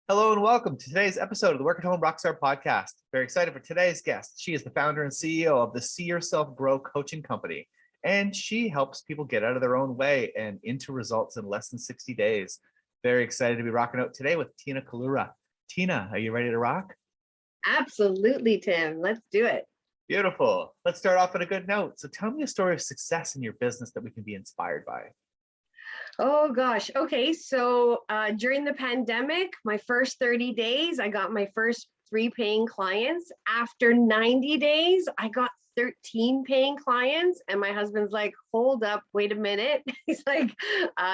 Hello and welcome to today's episode of the Work at Home Rockstar podcast. Very excited for today's guest. She is the founder and CEO of the See Yourself Grow coaching company, and she helps people get out of their own way and into results in less than 60 days. Very excited to be rocking out today with Tina Collura. Tina, are you ready to rock? Absolutely, Tim. Let's do it. Beautiful. Let's start off on a good note. So tell me a story of success in your business that we can be inspired by. Oh gosh. Okay. So during the pandemic, my first 30 days, I got my first 3 paying clients. After 90 days, I got 13 paying clients. And my husband's like, hold up, wait a minute. He's like,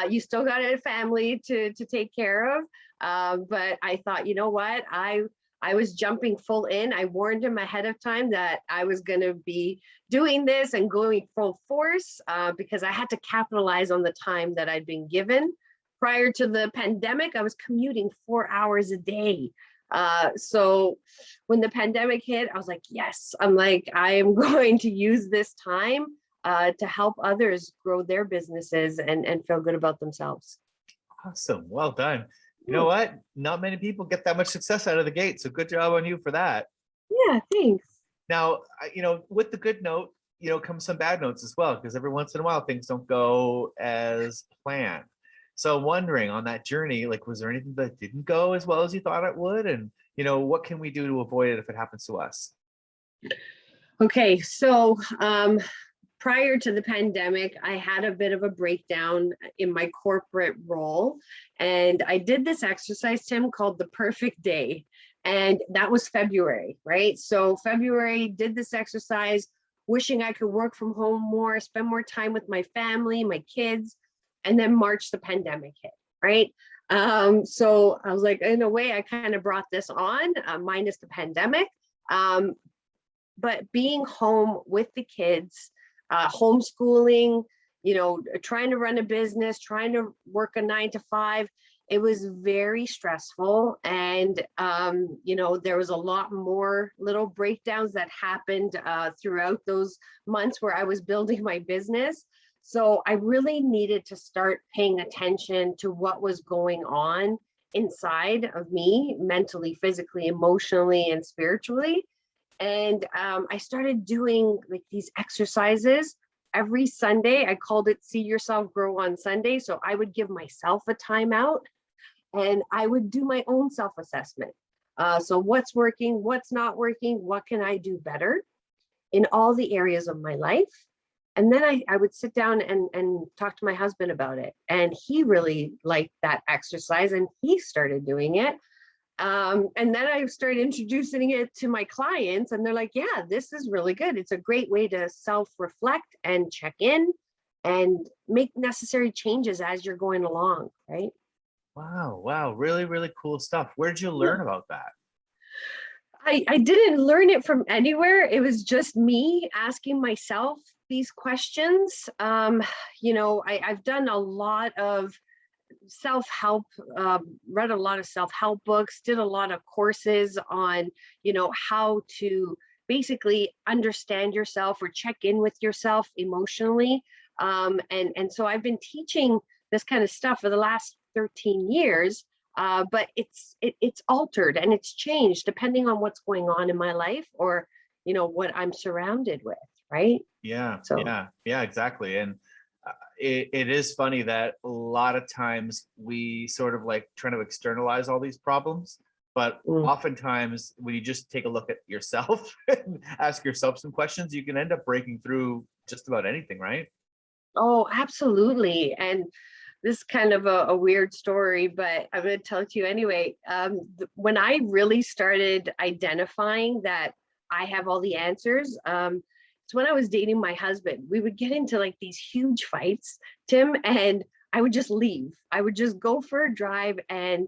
you still got a family to take care of. But I thought, you know what? I was jumping full in. I warned him ahead of time that I was going to be doing this and going full force because I had to capitalize on the time that I'd been given. Prior to the pandemic, I was commuting 4 hours a day. So when the pandemic hit, I was like, yes, I am going to use this time to help others grow their businesses and feel good about themselves. Awesome. Well done. You know what? Not many people get that much success out of the gate. So good job on you for that. Yeah, thanks. Now, with the good note, comes some bad notes as well, because every once in a while things don't go as planned. So wondering on that journey, was there anything that didn't go as well as you thought it would? And, what can we do to avoid it if it happens to us? Okay, so prior to the pandemic, I had a bit of a breakdown in my corporate role. And I did this exercise, Tim, called the perfect day. And that was February, right? So February, did this exercise, wishing I could work from home more, spend more time with my family, my kids. And then March, the pandemic hit, right? So I was like, in a way, I kind of brought this on, minus the pandemic. But being home with the kids, homeschooling, trying to run a business, trying to work a 9 to 5. It was very stressful. And, there was a lot more little breakdowns that happened throughout those months where I was building my business. So I really needed to start paying attention to what was going on inside of me, mentally, physically, emotionally, and spiritually. And I started doing these exercises every Sunday. I called it See Yourself Grow on Sunday. So I would give myself a timeout and I would do my own self-assessment. So what's working, what's not working, what can I do better in all the areas of my life? And then I would sit down and talk to my husband about it. And he really liked that exercise and he started doing it. And then I started introducing it to my clients and they're like, yeah, this is really good. It's a great way to self-reflect and check in and make necessary changes as you're going along, right? Wow. Really, really cool stuff. Where did you learn about that? I didn't learn it from anywhere. It was just me asking myself these questions. I've done a lot of self-help, read a lot of self-help books, did a lot of courses on, how to basically understand yourself or check in with yourself emotionally. And so I've been teaching this kind of stuff for the last 13 years, but it's altered and it's changed depending on what's going on in my life or, what I'm surrounded with, right? Yeah, So yeah, exactly. And it is funny that a lot of times we sort of trying to externalize all these problems, but oftentimes when you just take a look at yourself and ask yourself some questions, you can end up breaking through just about anything, right? Oh, absolutely. And this is kind of a weird story, but I'm going to tell it to you anyway. When I really started identifying that I have all the answers, it's when I was dating my husband. We would get into these huge fights, Tim, and I would just leave. I would just go for a drive and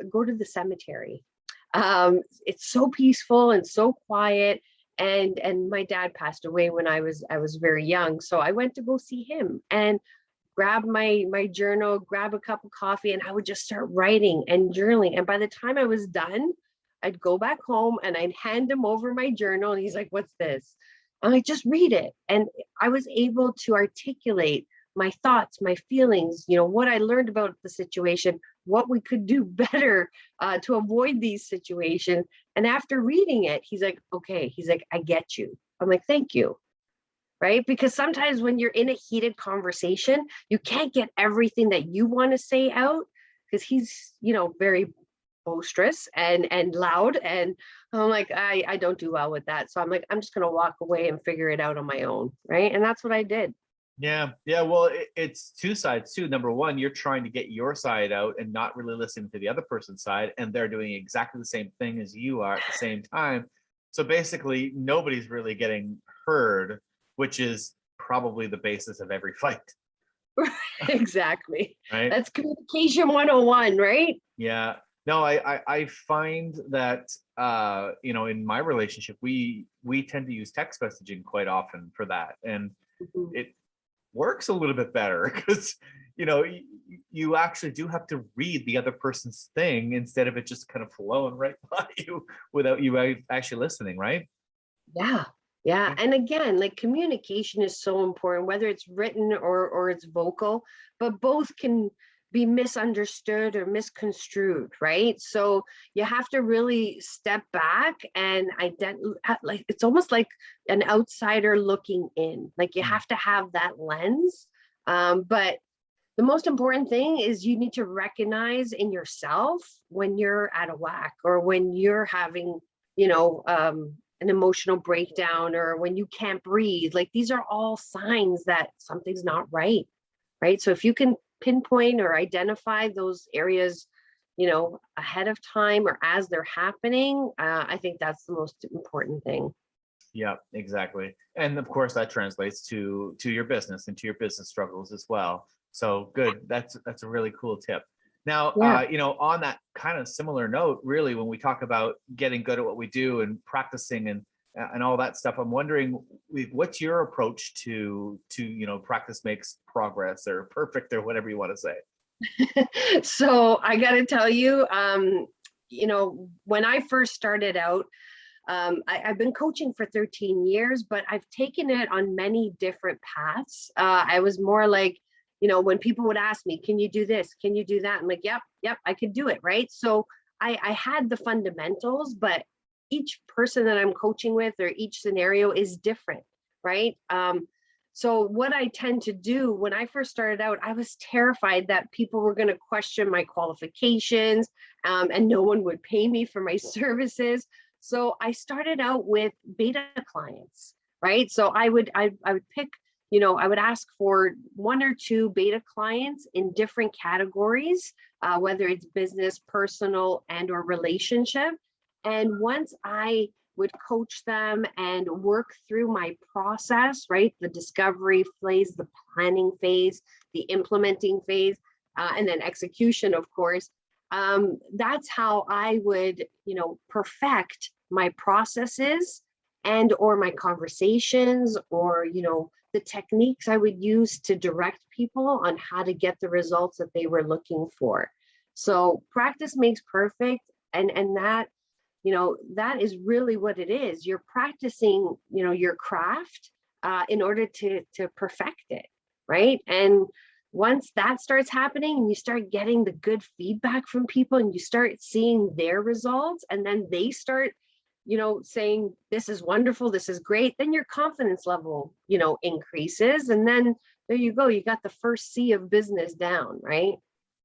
go to the cemetery. It's so peaceful and so quiet. And my dad passed away when I was very young, so I went to go see him and grab my journal, grab a cup of coffee, and I would just start writing and journaling. And by the time I was done, I'd go back home and I'd hand him over my journal, and he's like, "What's this?" I'm like, "Just read it." And I was able to articulate my thoughts, my feelings, what I learned about the situation what we could do better to avoid these situations. And after reading it, he's like, okay, he's like, I get you. I'm like, thank you. Right? Because sometimes when you're in a heated conversation, you can't get everything that you want to say out because he's, very boisterous and loud. And I'm like, I don't do well with that. So I'm like, I'm just going to walk away and figure it out on my own. Right. And that's what I did. Yeah. Yeah. Well, it's two sides too. Number one, you're trying to get your side out and not really listening to the other person's side. And they're doing exactly the same thing as you are at the same time. So basically, nobody's really getting heard, which is probably the basis of every fight. Exactly. Right. That's communication 101, right? Yeah. No, I find that in my relationship, we tend to use text messaging quite often for that. And Mhm. it works a little bit better because you actually do have to read the other person's thing instead of it just kind of flowing right by you without you actually listening, right? Yeah. Yeah. And again, like communication is so important, whether it's written or it's vocal, but both can be misunderstood or misconstrued, right? So you have to really step back and like it's almost like an outsider looking in. Like you Mm. have to have that lens. But the most important thing is you need to recognize in yourself when you're out of whack or when you're having, an emotional breakdown or when you can't breathe. Like these are all signs that something's not right. Right. So if you can pinpoint or identify those areas, ahead of time or as they're happening, I think that's the most important thing. Yeah, exactly. And of course that translates to your business and to your business struggles as well. So good. That's a really cool tip. Now, Yeah. on that kind of similar note, really, when we talk about getting good at what we do and practicing and all that stuff, I'm wondering, what's your approach to practice makes progress or perfect or whatever you want to say. So I got to tell you, when I first started out, I've been coaching for 13 years, but I've taken it on many different paths. I was more like, when people would ask me, can you do this? Can you do that? I'm like, yep, I could do it. Right. So I had the fundamentals, but each person that I'm coaching with or each scenario is different. Right. So what I tend to do when I first started out, I was terrified that people were going to question my qualifications, and no one would pay me for my services. So I started out with beta clients, right? So I would pick, I would ask for one or two beta clients in different categories, whether it's business, personal, and or relationship. And once I would coach them and work through my process, right? The discovery phase, the planning phase, the implementing phase, and then execution, of course. That's how I would, perfect my processes and or my conversations or, the techniques I would use to direct people on how to get the results that they were looking for. So practice makes perfect. And that is really what it is. You're practicing, your craft in order to perfect it, right? And once that starts happening and you start getting the good feedback from people and you start seeing their results and then they start, saying, this is wonderful, this is great, then your confidence level, increases. And then there you go, you got the first C of business down, right?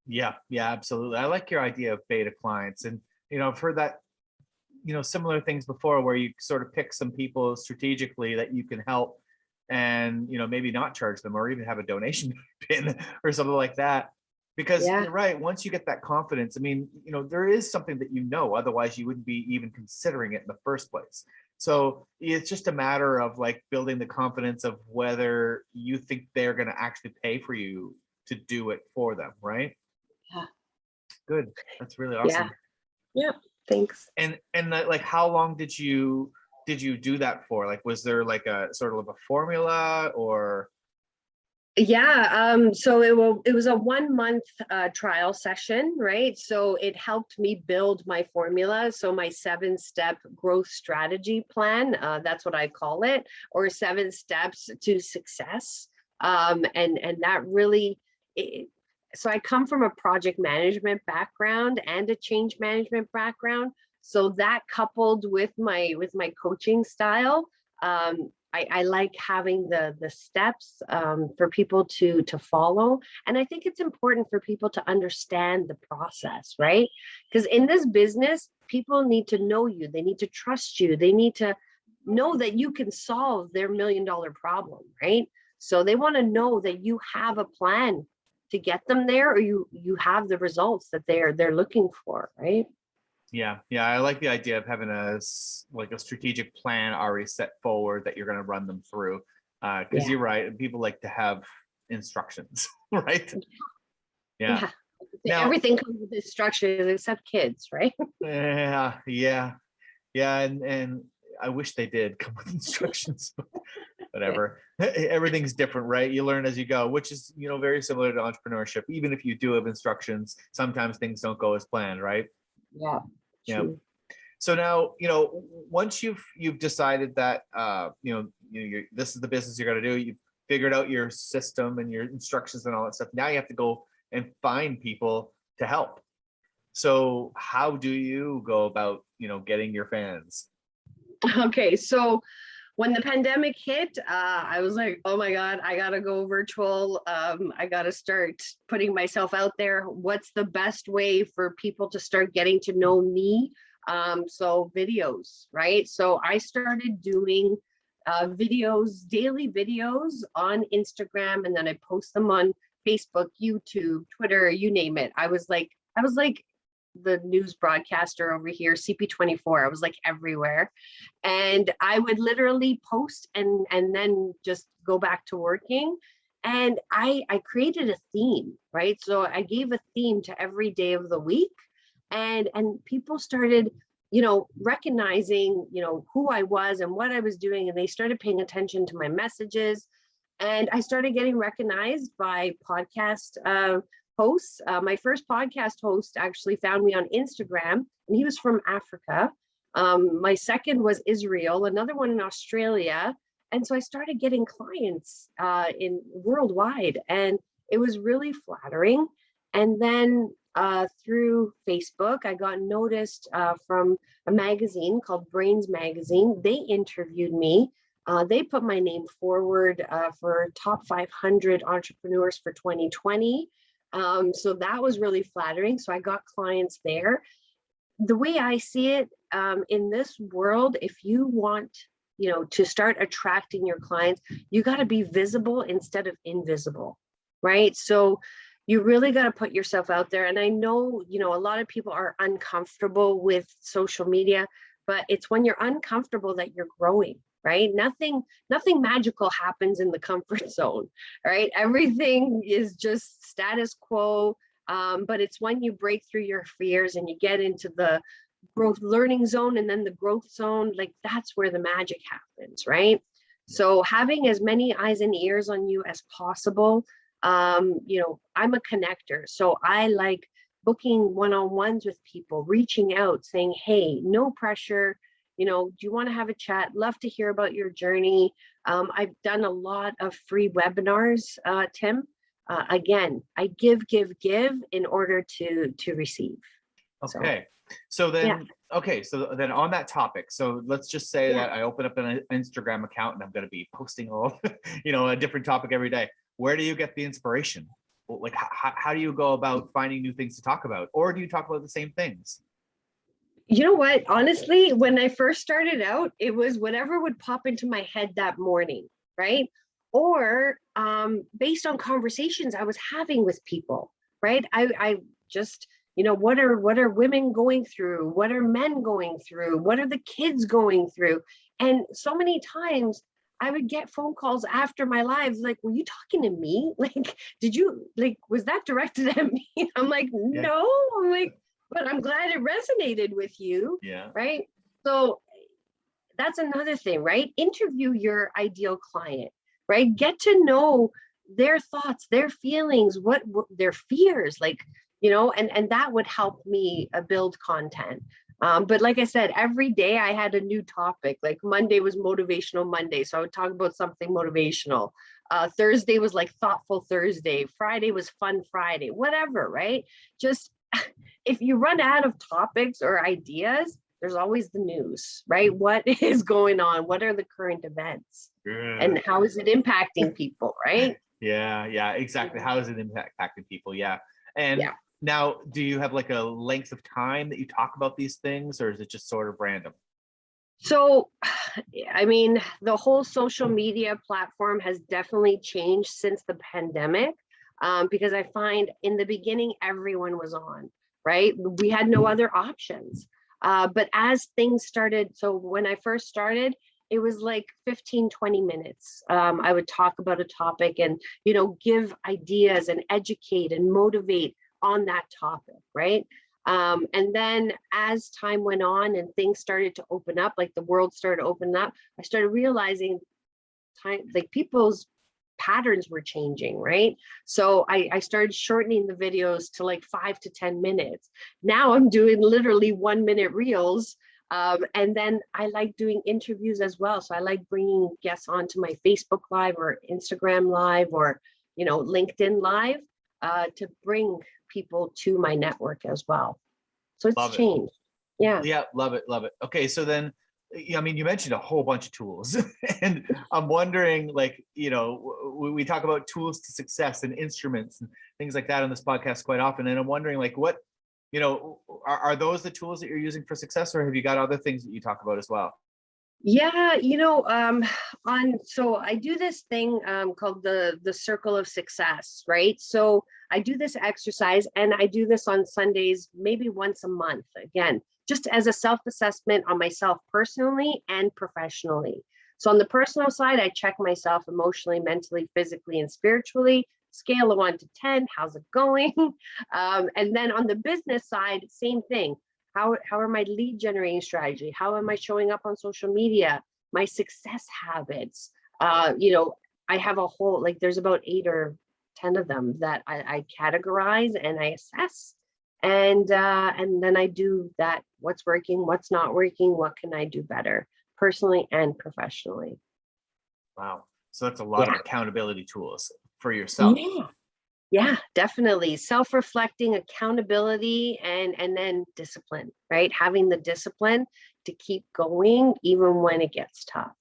Yeah, yeah, absolutely. I like your idea of beta clients, and I've heard that similar things before where you sort of pick some people strategically that you can help and maybe not charge them or even have a donation pin or something like that, because Yeah. you're right, once you get that confidence, I mean, there is something that otherwise you wouldn't be even considering it in the first place. So it's just a matter of like building the confidence of whether you think they're going to actually pay for you to do it for them, right? Yeah. Good. That's really Yeah. awesome. Yeah. Thanks. And like, how long did you do that for? Like, was there like a sort of a formula or? Yeah, so it was a 1 month trial session, right? So it helped me build my formula. So my 7-step growth strategy plan, that's what I call it, or 7 steps to success. And that really, So I come from a project management background and a change management background. So that coupled with my coaching style, I like having the steps for people to follow. And I think it's important for people to understand the process, right? Because in this business, people need to know you. They need to trust you. They need to know that you can solve their $1 million problem, right? So they want to know that you have a plan to get them there, or you have the results that they're looking for, right? Yeah, yeah, I like the idea of having a strategic plan already set forward that you're going to run them through. Because Yeah. you're right, people like to have instructions, right? Yeah. Yeah. Now, Everything comes with instructions except kids, right? yeah, and I wish they did come with instructions, but whatever. Everything's different, right? You learn as you go, which is, very similar to entrepreneurship. Even if you do have instructions, sometimes things don't go as planned, right? Yeah. Yeah. True. So now, once you've decided that this is the business you're going to do, you've figured out your system and your instructions and all that stuff. Now you have to go and find people to help. So how do you go about, getting your fans? Okay, so when the pandemic hit, I was like, oh my God, I gotta go virtual. I gotta start putting myself out there. What's the best way for people to start getting to know me? So videos, right? So I started doing videos, daily videos on Instagram, and then I post them on Facebook, YouTube, Twitter, you name it. I was like the news broadcaster over here, CP24. I was like everywhere. And I would literally post and then just go back to working. And I created a theme, right? So I gave a theme to every day of the week. And people started, recognizing, who I was and what I was doing. And they started paying attention to my messages. And I started getting recognized by podcast hosts. My first podcast host actually found me on Instagram, and he was from Africa. My second was Israel, another one in Australia. And so I started getting clients in worldwide, and it was really flattering. And then through Facebook, I got noticed from a magazine called Brains Magazine. They interviewed me. They put my name forward for top 500 entrepreneurs for 2020. So that was really flattering. So I got clients there. The way I see it, in this world, if you want, to start attracting your clients, you got to be visible instead of invisible, right? So you really got to put yourself out there. And I know, a lot of people are uncomfortable with social media, but it's when you're uncomfortable that you're growing, right? Nothing magical happens in the comfort zone, right? Everything is just status quo. But it's when you break through your fears and you get into the growth learning zone and then the growth zone, like that's where the magic happens, right? So having as many eyes and ears on you as possible. I'm a connector, so I like booking one-on-ones with people, reaching out, saying, hey, no pressure. Do you want to have a chat? Love to hear about your journey. I've done a lot of free webinars, Tim. Again, I give in order to receive. Okay. So then, so then on that topic, so let's just say that I open up an Instagram account and I'm going to be posting a different topic every day. Where do you get the inspiration? Like, how do you go about finding new things to talk about? Or do you talk about the same things? You know what? Honestly, when I first started out, it was whatever would pop into my head that morning, right? Or based on conversations I was having with people, right? I just, what are women going through? What are men going through? What are the kids going through? And so many times I would get phone calls after my lives like, were you talking to me? Like, was that directed at me? I'm like, no. I'm like, but I'm glad it resonated with you. Yeah. Right. So that's another thing, right? Interview your ideal client, right? Get to know their thoughts, their feelings, what their fears, and that would help me build content. But like I said, every day I had a new topic. Like Monday was motivational Monday, so I would talk about something motivational. Thursday was like thoughtful Thursday. Friday was fun Friday, whatever, right? Just if you run out of topics or ideas, there's always the news, right? What is going on? What are the current events? And how is it impacting people, right? Yeah, exactly. How is it impacting people? Yeah. And Yeah. now, do you have like a length of time that you talk about these things, or is it just sort of random? So, I mean, the whole social media platform has definitely changed since the pandemic, because I find in the beginning, everyone was on, right? We had no other options. But as things started, so when I first started, it was like 15, 20 minutes. I would talk about a topic and, give ideas and educate and motivate on that topic, right? And then as time went on and things started to open up, like the world started to open up, I started realizing like people's patterns were changing, right? So I started shortening the videos to like 5 to 10 minutes. Now I'm doing literally 1 minute reels. And then I like doing interviews as well. So I like bringing guests onto my Facebook Live or Instagram Live or, LinkedIn Live, to bring people to my network as well. So it's Love it. changed. Yeah. Yeah, love it. Okay, so then, I mean, you mentioned a whole bunch of tools, and I'm wondering, like, we talk about tools to success and instruments and things like that on this podcast quite often, and I'm wondering, like, what, are those the tools that you're using for success, or have you got other things that you talk about as well? Yeah, so I do this thing called the circle of success, right? So I do this exercise and I do this on Sundays, maybe once a month, again, just as a self-assessment on myself personally and professionally. So on the personal side, I check myself emotionally, mentally, physically, and spiritually. Scale of 1 to 10, how's it going? And then on the business side, same thing. How are my lead generating strategy? How am I showing up on social media? My success habits. I have a whole, like, there's about 8 or 10 of them that I categorize and I assess. And then I do that. What's working? What's not working? What can I do better, personally and professionally? Wow. So that's a lot of Yeah. accountability tools for yourself. Yeah. Yeah, definitely. Self-reflecting, accountability, and then discipline, right? Having the discipline to keep going even when it gets tough.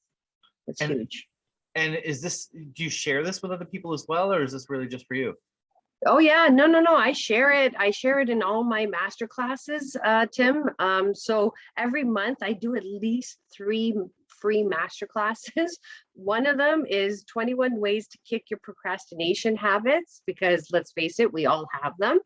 It's And huge. and do you share this with other people as well, or is this really just for you? Oh yeah, no. I share it. I share it in all my master classes, Tim. So every month I do at least 3 free master classes. One of them is 21 ways to kick your procrastination habits, because let's face it, we all have them.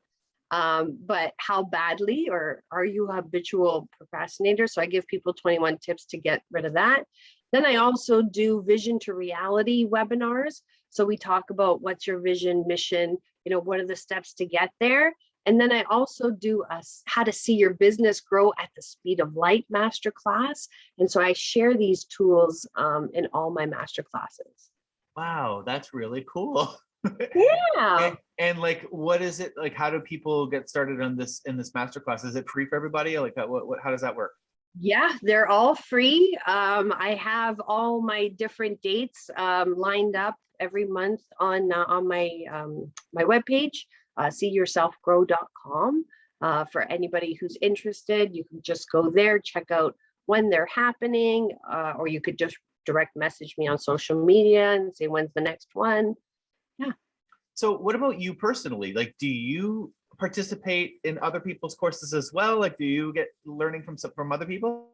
But how badly, or are you a habitual procrastinator? So I give people 21 tips to get rid of that. Then I also do vision to reality webinars. So we talk about what's your vision, mission, what are the steps to get there? And then I also do a how to see your business grow at the speed of light masterclass. And so I share these tools in all my master classes. Wow, that's really cool. Yeah. And like, what is it like? How do people get started on this in this masterclass? Is it free for everybody? Like, what how does that work? Yeah, they're all free. I have all my different dates lined up every month on my webpage, seeyourselfgrow.com. For anybody who's interested, you can just go there, check out when they're happening, or you could just direct message me on social media and say when's the next one. Yeah. So what about you personally? Like, do you participate in other people's courses as well? Like, do you get learning from other people?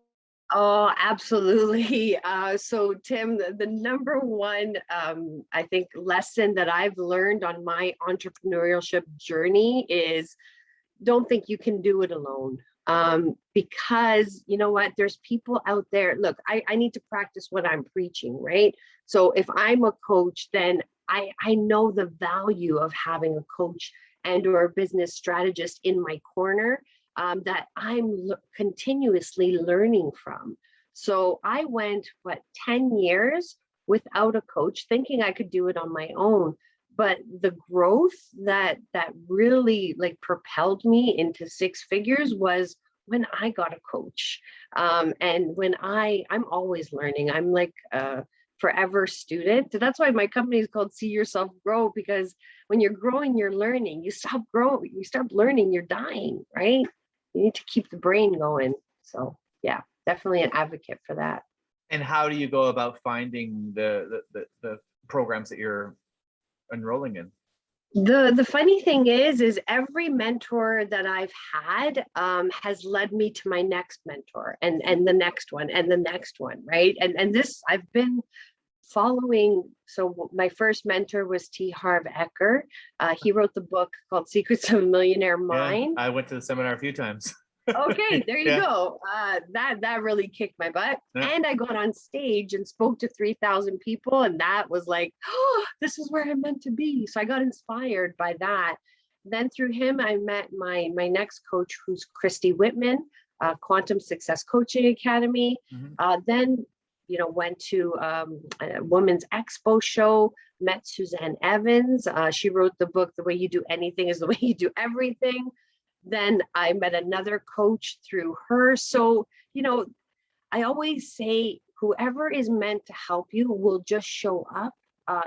Oh, absolutely. So Tim, the number one, I think, lesson that I've learned on my entrepreneurship journey is don't think you can do it alone. Because you know what, there's people out there. Look, I need to practice what I'm preaching, right? So if I'm a coach, then I know the value of having a coach and or a business strategist in my corner, that I'm continuously learning from. So I went, 10 years without a coach, thinking I could do it on my own. But the growth that really like propelled me into 6 figures was when I got a coach. And when I'm always learning. I'm like forever student. So that's why my company is called See Yourself Grow, because when you're growing, you're learning. You stop growing, you stop learning, you're dying, right? You need to keep the brain going. So yeah, definitely an advocate for that. And how do you go about finding the programs that you're enrolling in? The funny thing is every mentor that I've had has led me to my next mentor and the next one and the next one, right? And this I've been following. So my first mentor was T. Harv Eker. He wrote the book called Secrets of a Millionaire Yeah, Mind. I went to the seminar a few times. Okay, there you Yeah. go. That really kicked my butt. Yeah. And I got on stage and spoke to 3,000 people, and that was like, oh, this is where I'm meant to be. So I got inspired by that. Then through him, I met my next coach, who's Christy Whitman, Quantum Success Coaching Academy. Then went to a Women's Expo show, met Suzanne Evans. She wrote the book, The Way You Do Anything is the Way You Do Everything. Then I met another coach through her. So, I always say whoever is meant to help you will just show up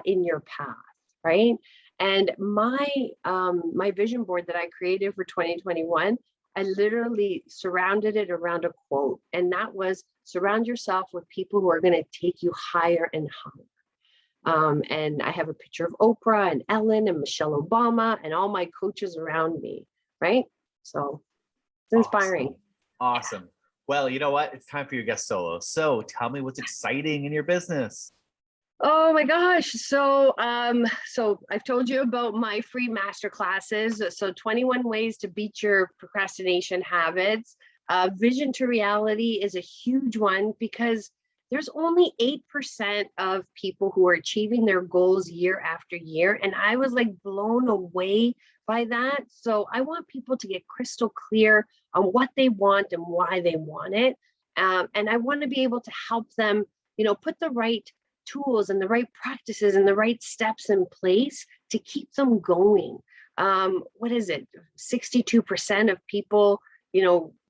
in your path, right? And my vision board that I created for 2021, I literally surrounded it around a quote, and that was, surround yourself with people who are going to take you higher and higher. And I have a picture of Oprah and Ellen and Michelle Obama and all my coaches around me, right? So it's inspiring. Awesome. Well, you know what? It's time for your guest solo. So tell me what's exciting in your business. Oh my gosh. So I've told you about my free master classes. So 21 ways to beat your procrastination habits. Vision to reality is a huge one, because there's only 8% of people who are achieving their goals year after year. And I was like blown away by that. So I want people to get crystal clear on what they want and why they want it. And I want to be able to help them, put the right tools and the right practices and the right steps in place to keep them going. What is it? 62% of people,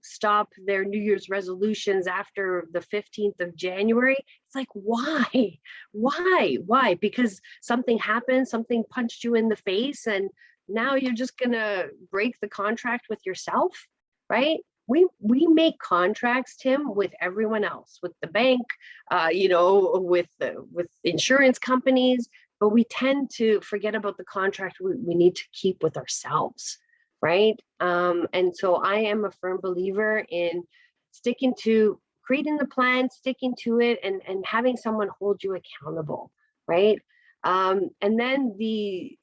stop their New Year's resolutions after the 15th of January. It's like, why? Why? Because something happened, something punched you in the face, and now you're just gonna break the contract with yourself, right? We make contracts, Tim, with everyone else, with the bank, with insurance companies, but we tend to forget about the contract we need to keep with ourselves, right? And so I am a firm believer in sticking to creating the plan, sticking to it, and having someone hold you accountable, right? And then the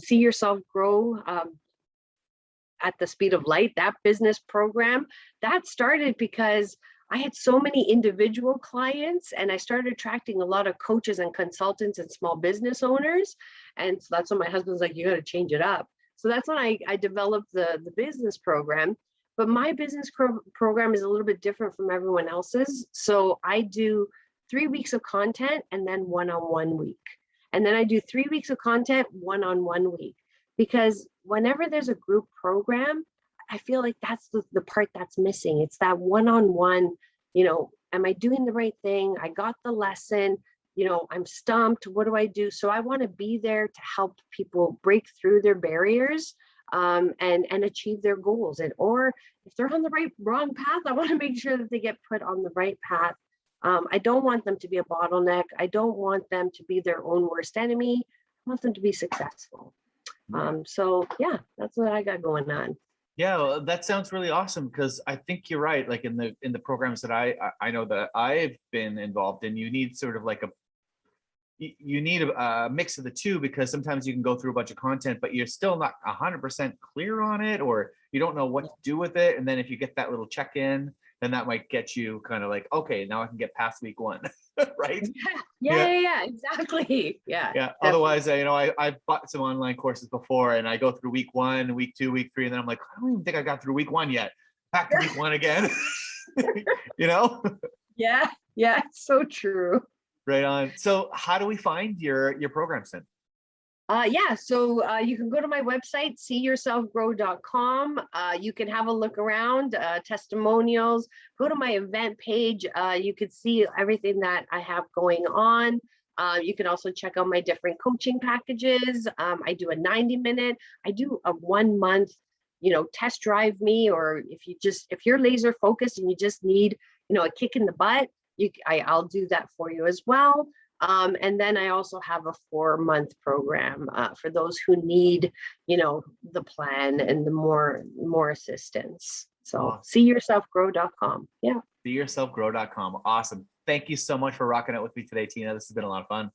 See Yourself Grow at the Speed of Light, that business program, that started because I had so many individual clients, and I started attracting a lot of coaches and consultants and small business owners. And so that's when my husband's like, you got to change it up. So that's when I developed the business program. But my business program is a little bit different from everyone else's. So I do 3 weeks of content and then one-on-one week. And then I do 3 weeks of content, one-on-one week. Because whenever there's a group program, I feel like that's the part that's missing. It's that one-on-one, am I doing the right thing? I got the lesson, I'm stumped. What do I do? So I want to be there to help people break through their barriers and achieve their goals. Or if they're on the wrong path, I want to make sure that they get put on the right path. I don't want them to be a bottleneck. I don't want them to be their own worst enemy. I want them to be successful. So yeah, that's what I got going on. Yeah, well, that sounds really awesome, because I think you're right. Like in the programs that I know that I've been involved in, you need sort of like you need a mix of the two, because sometimes you can go through a bunch of content, but you're still not 100% clear on it, or you don't know what to do with it. And then if you get that little check-in, then that might get you kind of like, okay, now I can get past week one, right? Yeah, exactly. Yeah. Yeah. Otherwise, I bought some online courses before, and I go through week 1, week 2, week 3, and then I'm like, I don't even think I got through week 1 yet. Back to week 1 again. Yeah, it's so true. Right on. So how do we find your programs then? Yeah, so you can go to my website, seeyourselfgrow.com. You can have a look around, testimonials, go to my event page. You could see everything that I have going on. You can also check out my different coaching packages. I do a 90-minute, I do a 1 month, test drive me, or if you're laser focused and you just need, a kick in the butt, I'll do that for you as well. And then I also have a 4 month program for those who need, the plan and the more assistance. So Awesome. seeyourselfgrow.com. Yeah. Seeyourselfgrow.com. Awesome. Thank you so much for rocking out with me today, Tina. This has been a lot of fun.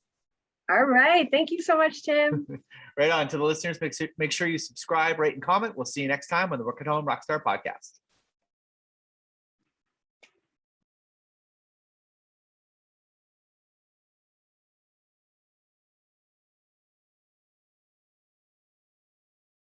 All right. Thank you so much, Tim. Right on. To the listeners, make sure you subscribe, rate, and comment. We'll see you next time on the Work at Home Rockstar podcast.